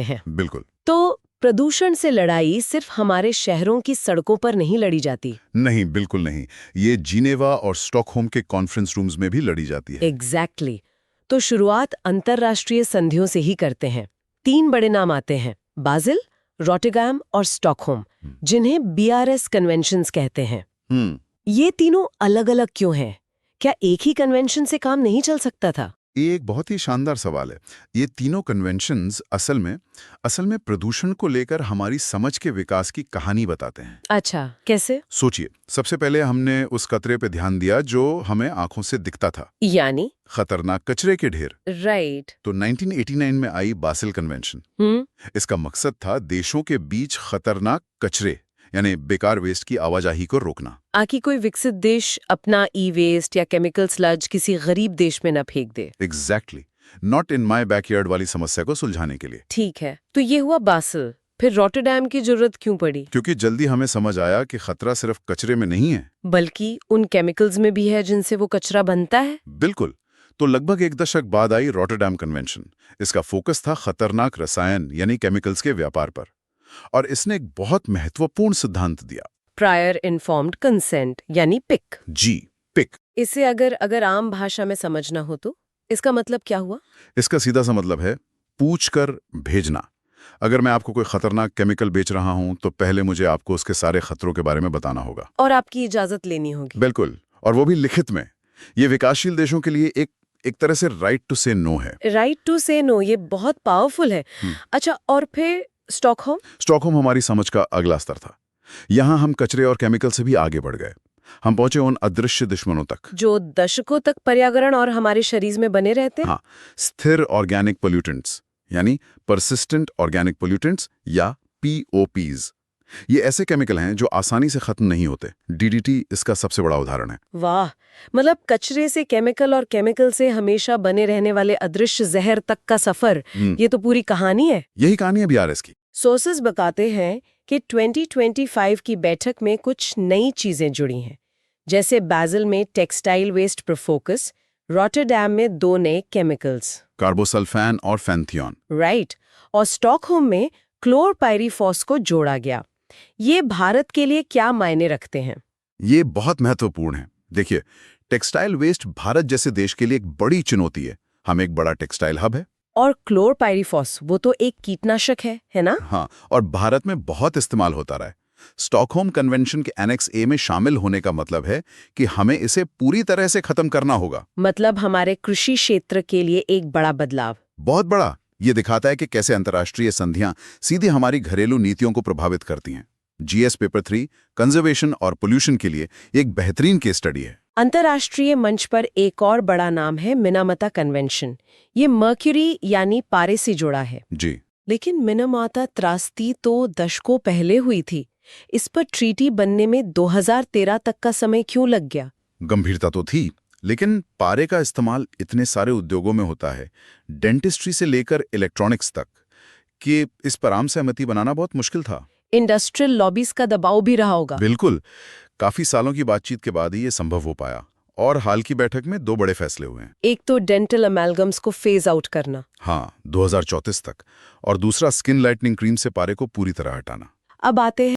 हैं। बिल्कुल। तो प्रदूषण से लड़ाई सिर्फ हमारे शहरों की सड़कों पर नहीं लड़ी जाती। नहीं, बिल्कुल नहीं। ये जिनेवा और स्टॉकहोम के कॉन्फ्रेंस रूम्स में भी लड़ी जाती है। एग्जैक्टली। तो शुरुआत अंतर्राष्ट्रीय संधियों से ही करते हैं। 3 बड़े नाम आते हैं, बाजिल, रॉटरडैम और स्टॉकहोम, जिन्हें बीआरएस कन्वेंशंस कहते हैं। ये तीनों अलग-अलग क्यों हैं? क्या एक ही कन्वेंशन से काम नहीं चल सकता था? ये एक बहुत ही शानदार सवाल है। ये तीनों कन्वेंशंस असल में प्रदूषण को लेकर हमारी समझ के विकास की कहानी बताते हैं। अच्छा, कैसे? सोचिए, सबसे पहले हमने उस कचरे पे ध्यान दिया जो हमें आंखों से दिखता था, यानी? खतरनाक कचरे के ढेर। राइट। तो 1989 में आई बासिल कन्वेंशन। इसका मकसद था देशों के बीच खतरनाक कचरे यानी बेकार वेस्ट की आवाजाही को रोकना। आकि कोई विकसित देश अपना ई वेस्ट या केमिकल स्लज किसी गरीब देश में न फेंक दे। Exactly, not in my backyard वाली समस्या को सुलझाने के लिए। ठीक है, तो ये हुआ बासिल। फिर रॉटरडैम की जरूरत क्यों पड़ी? क्योंकि जल्दी हमें समझ आया कि खतरा सिर्फ कचरे में नहीं है, बल्कि उन केमिकल्स में भी है जिनसे वो कचरा बनता है। बिल्कुल। तो लगभग 1 दशक बाद आई रॉटरडैम कन्वेंशन। इसका फोकस था खतरनाक रसायन यानी केमिकल्स के व्यापार पर, और इसने एक बहुत महत्वपूर्ण सिद्धांत दिया, प्रायर इन्फॉर्म्ड कंसेंट यानी पिक। जी, पिक। इसे अगर आम भाषा में समझना हो तो इसका मतलब क्या हुआ? इसका सीधा सा मतलब है पूछ कर भेजना। अगर मैं आपको कोई खतरनाक केमिकल बेच रहा हूं तो पहले मुझे आपको उसके सारे खतरों के बारे में बताना होगा, और आपकी इजाजत लेनी होगी। बिल्कुल, और वो भी लिखित में। ये विकासशील देशों के लिए एक तरह से राइट टू से नो है। राइट टू से नो, ये बहुत पावरफुल है। अच्छा, और फिर स्टॉकहोम? स्टॉकहोम हमारी समझ का अगला स्तर था। यहाँ हम कचरे और केमिकल से भी आगे बढ़ गए। हम पहुंचे उन अदृश्य दुश्मनों तक जो दशकों तक पर्यावरण और हमारे शरीर में बने रहते हैं। हाँ, स्थिर ऑर्गेनिक पोल्यूटेंट्स यानी परसिस्टेंट ऑर्गेनिक पोल्यूटेंट्स या POPs। ये ऐसे केमिकल हैं जो आसानी से खत्म नहीं होते। DDT इसका सबसे बड़ा उदाहरण है। वाह, मतलब कचरे से केमिकल और केमिकल से हमेशा बने रहने वाले अदृश्य जहर तक का सफर, ये तो पूरी कहानी है। यही कहानी है बीआरएस की। सोर्सेज बताते हैं कि 2025 की बैठक में कुछ नई चीजें जुड़ी हैं, जैसे बाजिल में टेक्सटाइल वेस्ट पर फोकस, रॉटरडैम में 2 नए केमिकल्स, कार्बोसल्फान और फैंथियन। राइट, और स्टॉकहोम में क्लोरपाइरीफॉस को जोड़ा गया। ये भारत के लिए क्या मायने रखते हैं? ये बहुत महत्वपूर्ण है। देखिए, टेक्सटाइल वेस्ट भारत जैसे देश के लिए एक बड़ी चुनौती है। हम एक बड़ा टेक्सटाइल हब है। और क्लोरपाइरीफॉस वो तो एक कीटनाशक है ना? हाँ, और भारत में बहुत इस्तेमाल होता रहा है। स्टॉकहोम कन्वेंशन के एनेक्स ए में शामिल होने का मतलब है कि हमें इसे पूरी तरह से खत्म करना होगा। मतलब हमारे कृषि क्षेत्र के लिए एक बड़ा बदलाव। बहुत बड़ा। ये दिखाता है कि कैसे अंतर्राष्ट्रीय संधियां सीधे हमारी घरेलू नीतियों को प्रभावित करती हैं। GS पेपर 3 कंजर्वेशन और पोल्यूशन के लिए एक बेहतरीन केस स्टडी है। अंतर्राष्ट्रीय मंच पर एक और बड़ा नाम है मिनामाता कन्वेंशन। ये मर्क्यूरी यानी पारे से जुड़ा है। जी, लेकिन मिनामाता त्रासदी तो दशकों पहले हुई थी। इस पर ट्रीटी बनने में 2013 तक का समय क्यों लग गया? गंभीरता तो थी, लेकिन पारे का इस्तेमाल इतने सारे उद्योगों में होता है, डेंटिस्ट्री से लेकर इलेक्ट्रॉनिक्स तक, कि इस पर आम सहमति बनाना बहुत मुश्किल था। इंडस्ट्रियल लॉबीज का दबाव भी रहा होगा। बिल्कुल, काफी सालों की बातचीत के बाद ही ये संभव हो पाया, और हाल की बैठक में 2 बड़े फैसले हुए हैं। एक तो डेंटल अमेलगम्स को फेज आउट करना, हाँ, 2034 तक, और दूसरा स्किन लाइटनिंग क्रीम से पारे को पूरी तरह हटाना। अब आते हैं